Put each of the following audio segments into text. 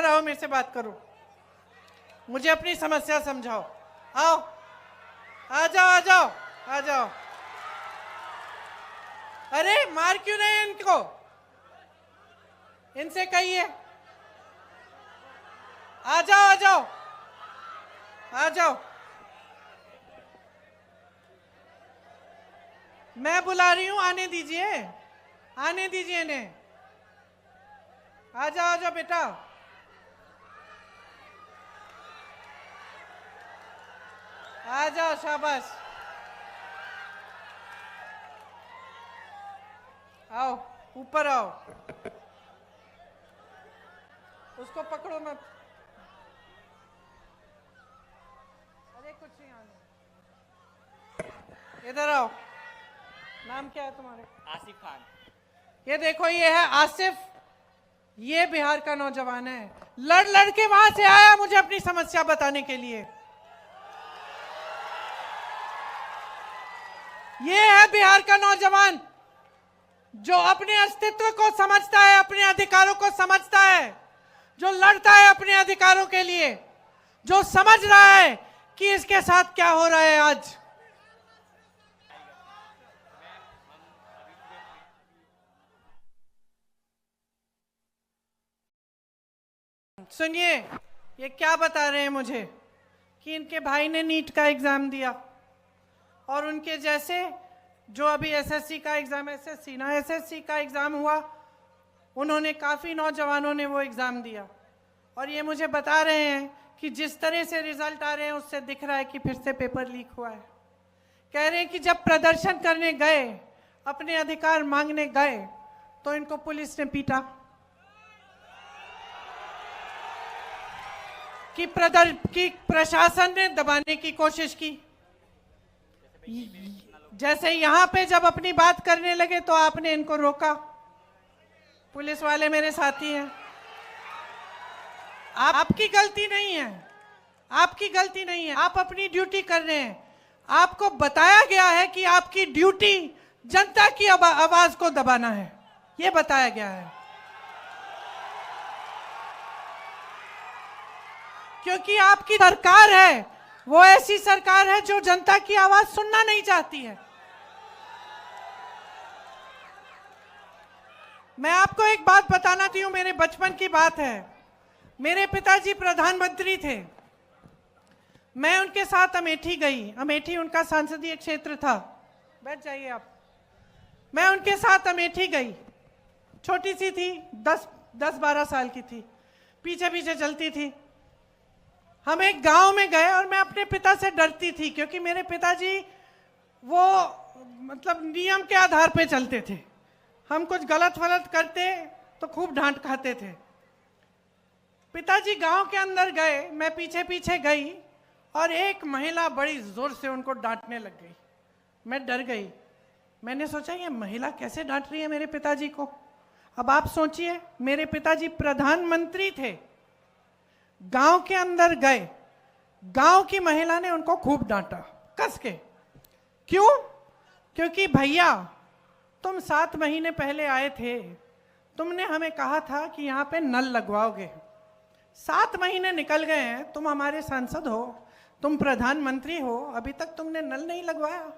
इधर आओ, मेरे से बात करो, मुझे अपनी समस्या समझाओ। आओ, आ जाओ आ जाओ आ जाओ। अरे मार क्यों नहीं इनको, इनसे कहिए आ जाओ आ जाओ आ जाओ। मैं बुला रही हूं, आने दीजिए, आने दीजिए इन्हें। आ जाओ बेटा। आ जाओ, शाबाश। आओ, ऊपर आओ। उसको पकड़ो मत। अरे कुछ नहीं, आने। इधर आओ। नाम क्या है तुम्हारे? आसिफ खान। ये देखो, ये है आसिफ, ये बिहार का नौजवान है, लड़ लड़ के वहां से आया मुझे अपनी समस्या बताने के लिए। ये है बिहार का नौजवान जो अपने अस्तित्व को समझता है, अपने अधिकारों को समझता है, जो लड़ता है अपने अधिकारों के लिए, जो समझ रहा है कि इसके साथ क्या हो रहा है आज। सुनिए, ये क्या बता रहे हैं मुझे कि इनके भाई ने नीट का एग्जाम दिया और उनके जैसे जो अभी एसएससी का एग्जाम, एसएससी का एग्जाम हुआ, उन्होंने काफी नौजवानों ने वो एग्जाम दिया और ये मुझे बता रहे हैं कि जिस तरह से रिजल्ट आ रहे हैं उससे दिख रहा है कि फिर से पेपर लीक हुआ है। कह रहे हैं कि जब प्रदर्शन करने गए, अपने अधिकार मांगने गए, तो इनको पुलिस ने पीटा, कि प्रशासन ने दबाने की कोशिश की। जैसे यहां पे जब अपनी बात करने लगे तो आपने इनको रोका। पुलिस वाले मेरे साथी हैं, आपकी गलती नहीं है, आपकी गलती नहीं है, आप अपनी ड्यूटी कर रहे हैं। आपको बताया गया है कि आपकी ड्यूटी जनता की आवाज को दबाना है, ये बताया गया है। क्योंकि आपकी सरकार है वो ऐसी सरकार है जो जनता की आवाज सुनना नहीं चाहती है। मैं आपको एक बात बताना चाहती हूं, मेरे बचपन की बात है। मेरे पिताजी प्रधानमंत्री थे, मैं उनके साथ अमेठी गई, अमेठी उनका संसदीय क्षेत्र था। बैठ जाइए आप। मैं उनके साथ अमेठी गई, छोटी सी थी, 10-12 साल की थी, पीछे पीछे चलती थी। हम एक गांव में गए और मैं अपने पिता से डरती थी क्योंकि मेरे पिताजी वो मतलब नियम के आधार पे चलते थे। हम कुछ गलत वलत करते तो खूब डांट खाते थे। पिताजी गांव के अंदर गए, मैं पीछे पीछे गई और एक महिला बड़ी जोर से उनको डांटने लग गई। मैं डर गई, मैंने सोचा ये महिला कैसे डांट रही है मेरे पिताजी को। अब आप सोचिए, मेरे पिताजी प्रधानमंत्री थे, गांव के अंदर गए, गांव की महिला ने उनको खूब डांटा कस के। क्यों? क्योंकि भैया तुम 7 महीने पहले आए थे, तुमने हमें कहा था कि यहाँ पे नल लगवाओगे। 7 महीने निकल गए हैं, तुम हमारे सांसद हो, तुम प्रधानमंत्री हो, अभी तक तुमने नल नहीं लगवाया।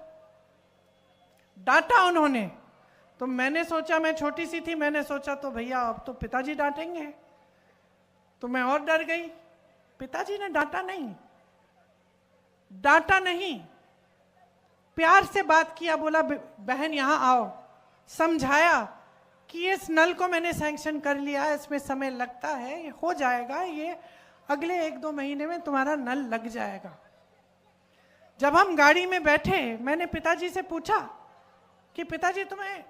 डांटा उन्होंने। तो मैंने सोचा, मैं छोटी सी थी, मैंने सोचा तो भैया अब तो पिताजी डांटेंगे, तो मैं और डर गई। पिताजी ने डांटा नहीं, डांटा नहीं, प्यार से बात किया, बोला बहन यहां आओ, समझाया कि इस नल को मैंने सैंक्शन कर लिया, इसमें समय लगता है, ये हो जाएगा, ये अगले 1-2 महीने में तुम्हारा नल लग जाएगा। जब हम गाड़ी में बैठे, मैंने पिताजी से पूछा कि पिताजी तुम्हें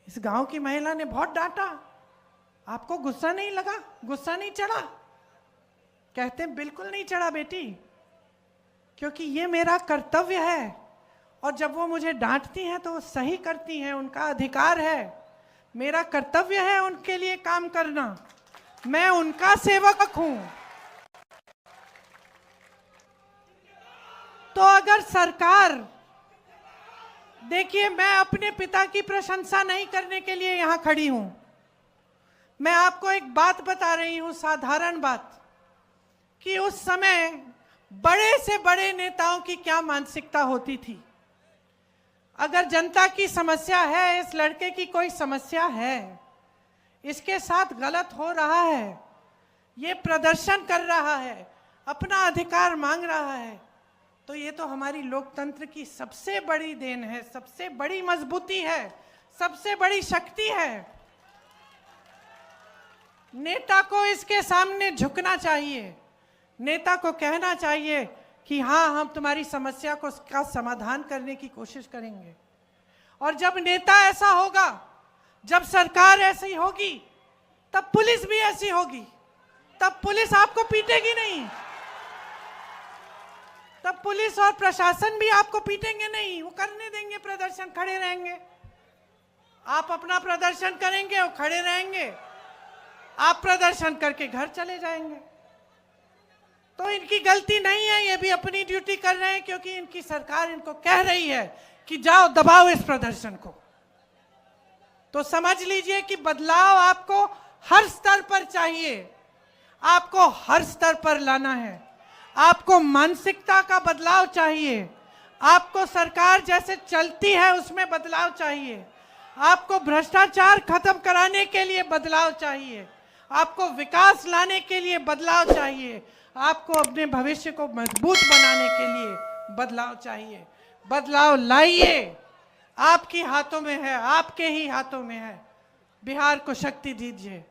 इस गांव की महिला ने बहुत डांटा, आपको गुस्सा नहीं लगा, गुस्सा नहीं चढ़ा? कहते बिल्कुल नहीं चढ़ा बेटी, क्योंकि ये मेरा कर्तव्य है और जब वो मुझे डांटती हैं तो वो सही करती हैं, उनका अधिकार है, मेरा कर्तव्य है उनके लिए काम करना, मैं उनका सेवक हूं। तो अगर सरकार, देखिए मैं अपने पिता की प्रशंसा नहीं करने के लिए यहां खड़ी हूं, मैं आपको एक बात बता रही हूं, साधारण बात, कि उस समय बड़े से बड़े नेताओं की क्या मानसिकता होती थी। अगर जनता की समस्या है, इस लड़के की कोई समस्या है, इसके साथ गलत हो रहा है, ये प्रदर्शन कर रहा है, अपना अधिकार मांग रहा है, तो ये तो हमारी लोकतंत्र की सबसे बड़ी देन है, सबसे बड़ी मजबूती है, सबसे बड़ी शक्ति है। नेता को इसके सामने झुकना चाहिए, नेता को कहना चाहिए कि हाँ, हम तुम्हारी समस्या को का समाधान करने की कोशिश करेंगे। और जब नेता ऐसा होगा, जब सरकार ऐसी होगी, तब पुलिस भी ऐसी होगी। तब पुलिस आपको पीटेगी नहीं, तब पुलिस और प्रशासन भी आपको पीटेंगे नहीं, वो करने देंगे प्रदर्शन, खड़े रहेंगे। आप अपना प्रदर्शन करेंगे, वो खड़े रहेंगे, आप प्रदर्शन करके घर चले जाएंगे। तो इनकी गलती नहीं है, ये भी अपनी ड्यूटी कर रहे हैं, क्योंकि इनकी सरकार इनको कह रही है कि जाओ दबाओ इस प्रदर्शन को। तो समझ लीजिए कि बदलाव आपको हर स्तर पर चाहिए, आपको हर स्तर पर लाना है। आपको मानसिकता का बदलाव चाहिए, आपको सरकार जैसे चलती है उसमें बदलाव चाहिए, आपको भ्रष्टाचार खत्म कराने के लिए बदलाव चाहिए, आपको विकास लाने के लिए बदलाव चाहिए, आपको अपने भविष्य को मजबूत बनाने के लिए बदलाव चाहिए। बदलाव लाइए, आपके हाथों में है, आपके ही हाथों में है। बिहार को शक्ति दीजिए।